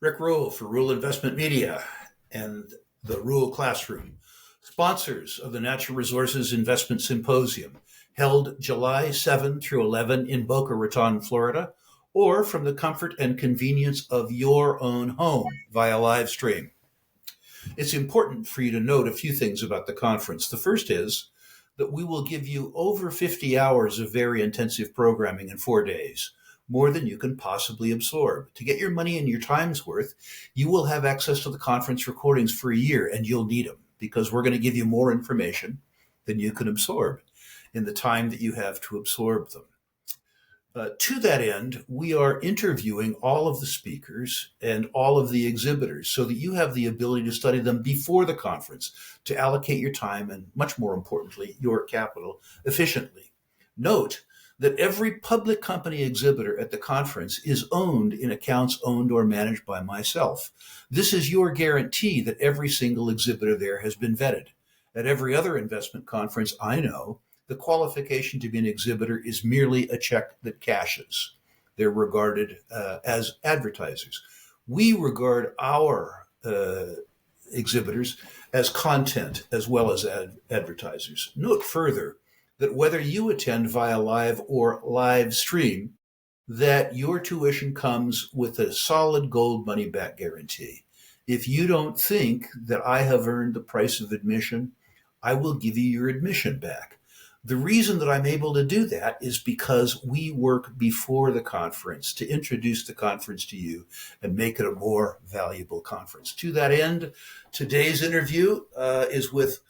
Rick Rule for Rule Investment Media and the Rule Classroom, sponsors of the Natural Resources Investment Symposium, held July 7 through 11 in Boca Raton, Florida, or from the comfort and convenience of your own home via live stream. It's important for you to note a few things about the conference. The first is that we will give you over 50 hours of very intensive programming in 4 days, more than you can possibly absorb. To get your money and your time's worth, you will have access to the conference recordings for a year, and you'll need them because we're going to give you more information than you can absorb in the time that you have to absorb them. To that end, we are interviewing all of the speakers and all of the exhibitors so that you have the ability to study them before the conference, to allocate your time and, much more importantly, your capital efficiently. Note that every public company exhibitor at the conference is owned in accounts owned or managed by myself. This is your guarantee that every single exhibitor there has been vetted. At every other investment conference I know, the qualification to be an exhibitor is merely a check that cashes. They're regarded as advertisers. We regard our exhibitors as content as well as advertisers. Note further that whether you attend via live or live stream, that your tuition comes with a solid gold money back guarantee. If you don't think that I have earned the price of admission, I will give you your admission back. The reason that I'm able to do that is because we work before the conference to introduce the conference to you and make it a more valuable conference. To that end, today's interview is with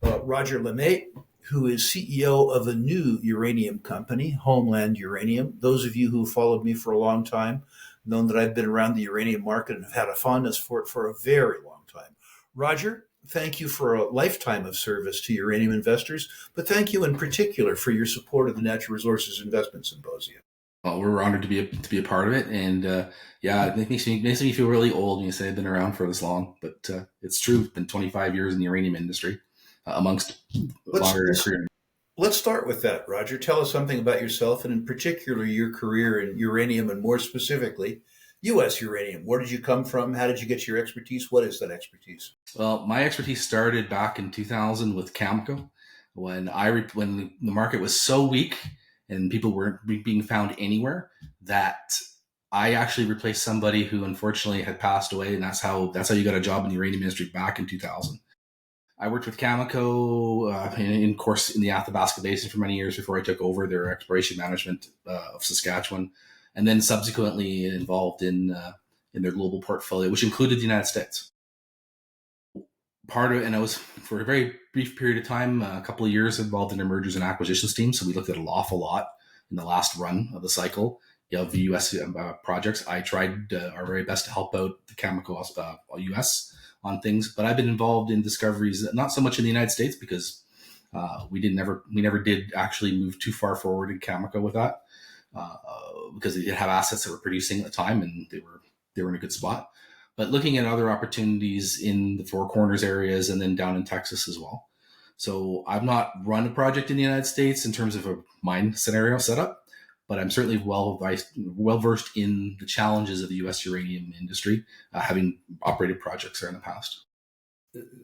Roger Lemaitre, who is CEO of a new uranium company, Homeland Uranium. Those of you who followed me for a long time know that I've been around the uranium market and have had a fondness for it for a very long time. Roger, thank you for a lifetime of service to uranium investors, but thank you in particular for your support of the Natural Resources Investment Symposium. Well, we're honored to be a part of it, and it makes me feel really old when you say I've been around for this long. But it's true. It's been 25 years in the uranium industry, amongst longer career. Let's start with that, Roger. Tell us something about yourself, and in particular your career in uranium, and more specifically, U.S. uranium. Where did you come from? How did you get your expertise? What is that expertise? Well, my expertise started back in 2000 with Cameco, when the market was so weak and people weren't being found anywhere, that I actually replaced somebody who unfortunately had passed away, and that's how you got a job in the uranium industry back in 2000. I worked with Cameco in the Athabasca Basin for many years before I took over their exploration management of Saskatchewan, and then subsequently involved in their global portfolio, which included the United States. And I was, for a very brief period of time, a couple of years, involved in their mergers and acquisitions team. So we looked at an awful lot in the last run of the cycle of the U.S. projects. I tried our very best to help out the Cameco U.S. on things, but I've been involved in discoveries, not so much in the United States, because we never did actually move too far forward in Cameco with that, because they did have assets that were producing at the time, and they were in a good spot. But looking at other opportunities in the Four Corners areas and then down in Texas as well. So I've not run a project in the United States in terms of a mine scenario setup, but I'm certainly well versed in the challenges of the U.S. uranium industry, having operated projects there in the past.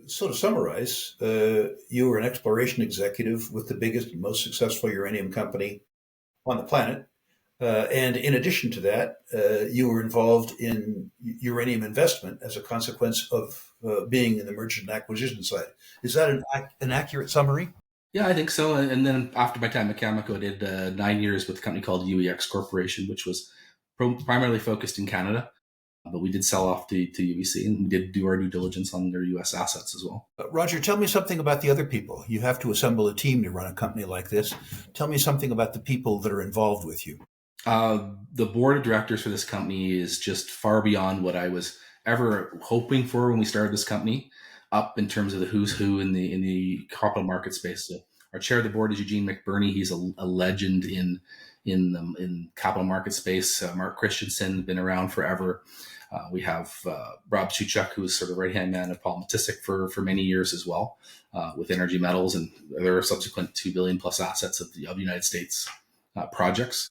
So to summarize, you were an exploration executive with the biggest and most successful uranium company on the planet. And in addition to that, you were involved in uranium investment as a consequence of being in the merchant and acquisition side. Is that an accurate summary? Yeah, I think so. And then after my time at Cameco, I did 9 years with a company called UEX Corporation, which was primarily focused in Canada. But we did sell off to UEC, and we did do our due diligence on their U.S. assets as well. Roger, tell me something about the other people. You have to assemble a team to run a company like this. Tell me something about the people that are involved with you. The board of directors for this company is just far beyond what I was ever hoping for when we started this company, up in terms of the who's who in the capital market space. So our chair of the board is Eugene McBurney. He's a legend in capital market space. Mark Christensen, been around forever. We have Rob Suchuk, who was sort of right-hand man of Paul Matisek for many years as well, with Energy Metals and their subsequent $2 billion plus assets of the United States projects.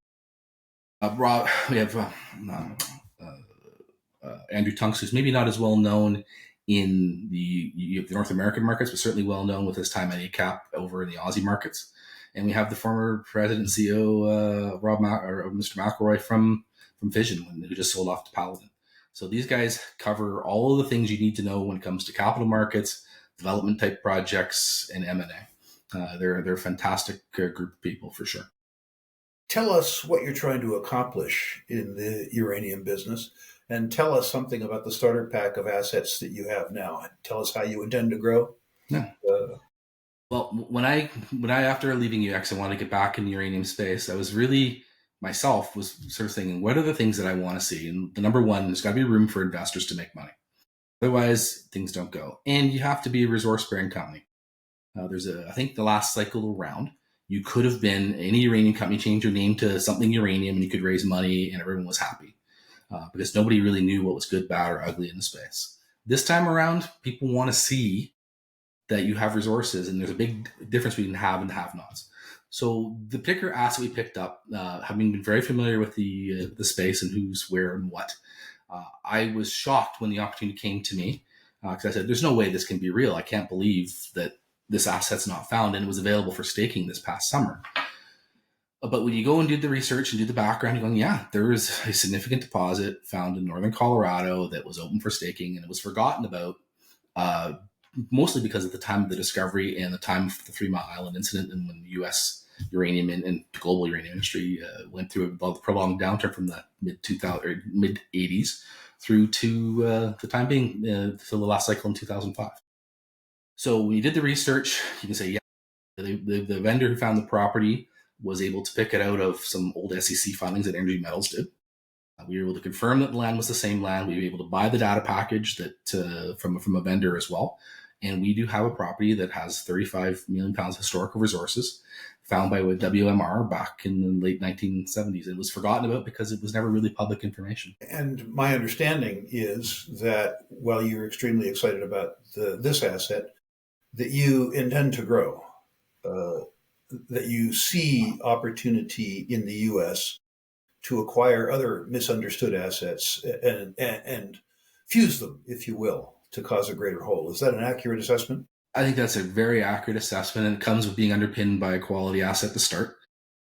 We have Andrew Tunks, who's maybe not as well known in the North American markets, but certainly well known with his time at ACAP over in the Aussie markets. And we have the former president and CEO, Mr. McElroy from Fission, who just sold off to Paladin. So these guys cover all of the things you need to know when it comes to capital markets, development type projects, and M&A. They're a fantastic group of people for sure. Tell us what you're trying to accomplish in the uranium business, and tell us something about the starter pack of assets that you have now. Tell us how you intend to grow. Yeah. Well, when I after leaving UX, I wanted to get back in the uranium space. I was really myself was sort of thinking, what are the things that I want to see? And the number one, there's got to be room for investors to make money. Otherwise, things don't go. And you have to be a resource-bearing company. I think the last cycle around, you could have been any uranium company, change your name to something uranium, and you could raise money, and everyone was happy because nobody really knew what was good, bad, or ugly in the space. This time around, people want to see that you have resources, and there's a big difference between have and have-nots. So the particular asset we picked up, having been very familiar with the space and who's where and what, I was shocked when the opportunity came to me because I said, "There's no way this can be real. I can't believe that this asset's not found," and it was available for staking this past summer. But when you go and do the research and do the background, you're going, yeah, there is a significant deposit found in northern Colorado that was open for staking, and it was forgotten about, mostly because at the time of the discovery and the time of the 3 Mile Island incident, and when the U.S. uranium and the global uranium industry went through a prolonged downturn from the mid 80s through to the time being till the last cycle in 2005. So when you did the research, you can say, yeah, the vendor who found the property was able to pick it out of some old SEC filings that Energy Metals did. We were able to confirm that the land was the same land. We were able to buy the data package that from a vendor as well. And we do have a property that has 35 million pounds historical resources found by WMR back in the late 1970s. It was forgotten about because it was never really public information. And my understanding is that while you're extremely excited about this asset, that you intend to grow, that you see opportunity in the U.S. to acquire other misunderstood assets and fuse them, if you will, to cause a greater whole. Is that an accurate assessment? I think that's a very accurate assessment, and it comes with being underpinned by a quality asset to start.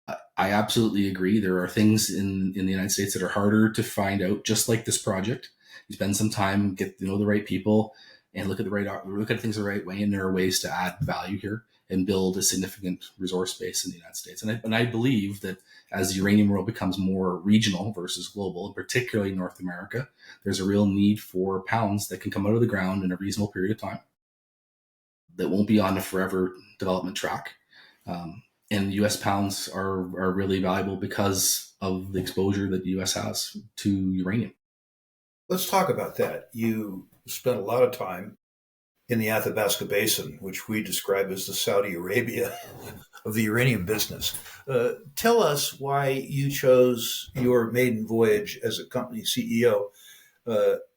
I absolutely agree. There are things in the United States that are harder to find out, just like this project. You spend some time, get to know the right people, and look at things the right way, and there are ways to add value here and build a significant resource base in the United States. And I believe that as the uranium world becomes more regional versus global, and particularly North America, there's a real need for pounds that can come out of the ground in a reasonable period of time that won't be on a forever development track. And U.S. pounds are really valuable because of the exposure that the U.S. has to uranium. Let's talk about that. You spent a lot of time in the Athabasca Basin, which we describe as the Saudi Arabia of the uranium business. Tell us why you chose your maiden voyage as a company CEO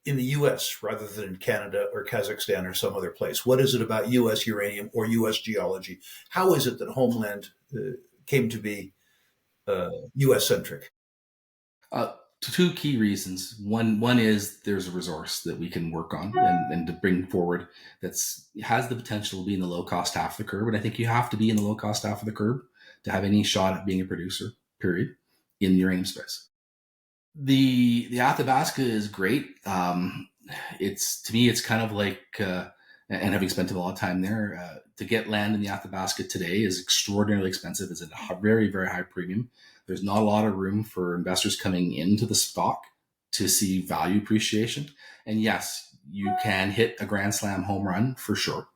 in the U.S. rather than in Canada or Kazakhstan or some other place. What is it about U.S. uranium or U.S. geology? How is it that Homeland came to be U.S.-centric? Two key reasons. One is there's a resource that we can work on and to bring forward that has the potential to be in the low-cost half of the curve. And I think you have to be in the low-cost half of the curve to have any shot at being a producer, period, in the uranium space. The Athabasca is great. To me, it's kind of like, and having spent a lot of time there, to get land in the Athabasca today is extraordinarily expensive. It's at a very, very high premium. There's not a lot of room for investors coming into the stock to see value appreciation. And yes, you can hit a grand slam home run for sure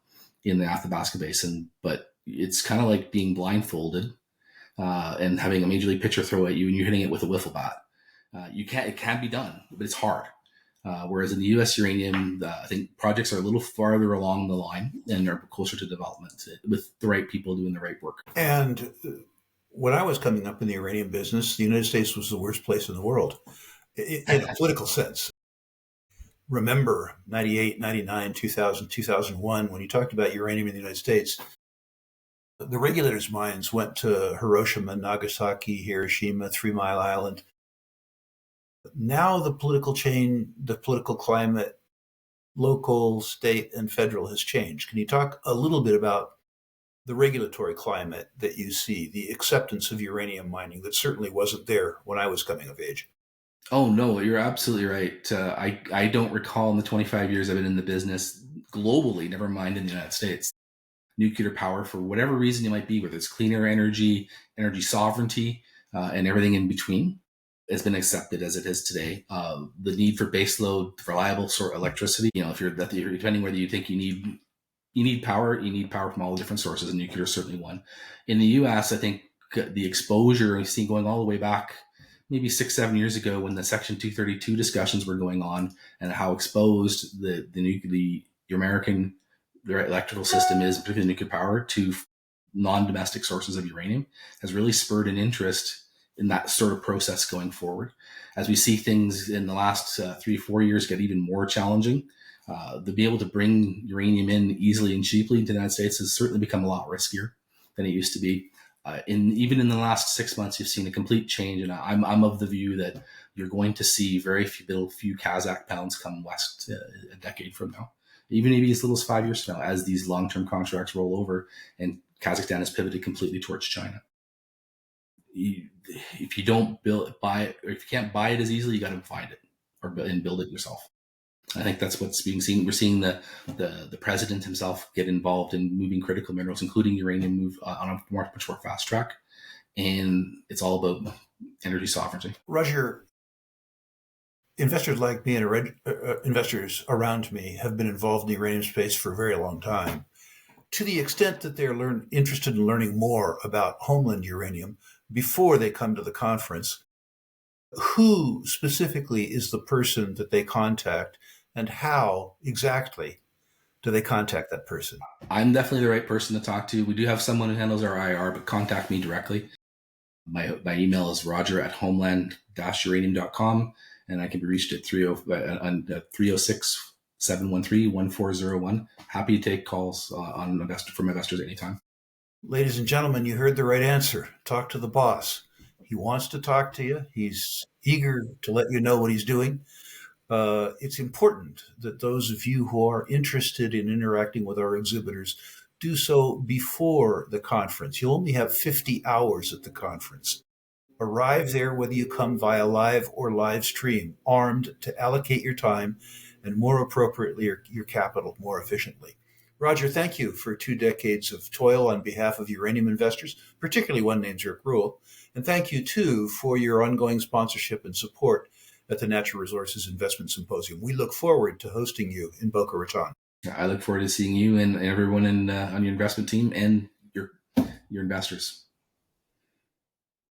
in the Athabasca Basin, but it's kind of like being blindfolded and having a major league pitcher throw at you and you're hitting it with a wiffle bat. It can be done, but it's hard. Whereas in the U.S. uranium, I think projects are a little farther along the line and are closer to development with the right people doing the right work. And when I was coming up in the uranium business, the United States was the worst place in the world in a political sense. Remember 98, 99, 2000, 2001, when you talked about uranium in the United States, the regulators' minds went to Hiroshima, Nagasaki, Hiroshima, 3 Mile Island. Now the political climate, local, state, and federal has changed. Can you talk a little bit about the regulatory climate that you see, the acceptance of uranium mining that certainly wasn't there when I was coming of age? Oh no, you're absolutely right. I don't recall in the 25 years I've been in the business globally, never mind in the United States, nuclear power for whatever reason it might be, whether it's cleaner energy, energy sovereignty, and everything in between, has been accepted as it is today. The need for baseload, reliable sort of electricity. If you're depending whether you think you need power, you need power from all the different sources, and nuclear is certainly one. In the U.S., I think the exposure we've seen going all the way back maybe 6-7 years ago when the Section 232 discussions were going on, and how exposed the American electrical system is, particularly nuclear power, to non-domestic sources of uranium, has really spurred an interest in that sort of process going forward. As we see things in the last 3-4 years get even more challenging, to be able to bring uranium in easily and cheaply into the United States has certainly become a lot riskier than it used to be. Even in the last 6 months, you've seen a complete change, and I'm of the view that you're going to see very few Kazakh pounds come west a decade from now, even maybe as little as 5 years from now, as these long-term contracts roll over and Kazakhstan has pivoted completely towards China. If you don't buy it, or if you can't buy it as easily, you got to find it and build it yourself. I think that's what's being seen. We're seeing the president himself get involved in moving critical minerals, including uranium, move on a much more fast track. And it's all about energy sovereignty. Roger, investors like me and investors around me have been involved in the uranium space for a very long time. To the extent that they're interested in learning more about Homeland Uranium before they come to the conference, who specifically is the person that they contact, and how exactly do they contact that person? I'm definitely the right person to talk to. We do have someone who handles our IR, but contact me directly. My email is roger@homeland-uranium.com, and I can be reached at 306-713-1401. Happy to take calls from investors anytime. Ladies and gentlemen, you heard the right answer. Talk to the boss. He wants to talk to you. He's eager to let you know what he's doing. It's important that those of you who are interested in interacting with our exhibitors do so before the conference. You'll only have 50 hours at the conference. Arrive there whether you come via live or live stream, armed to allocate your time and more appropriately your capital more efficiently. Roger, thank you for 2 decades of toil on behalf of uranium investors, particularly one named Jerk Rule. And thank you, too, for your ongoing sponsorship and support at the Natural Resources Investment Symposium. We look forward to hosting you in Boca Raton. I look forward to seeing you and everyone on your investment team and your investors.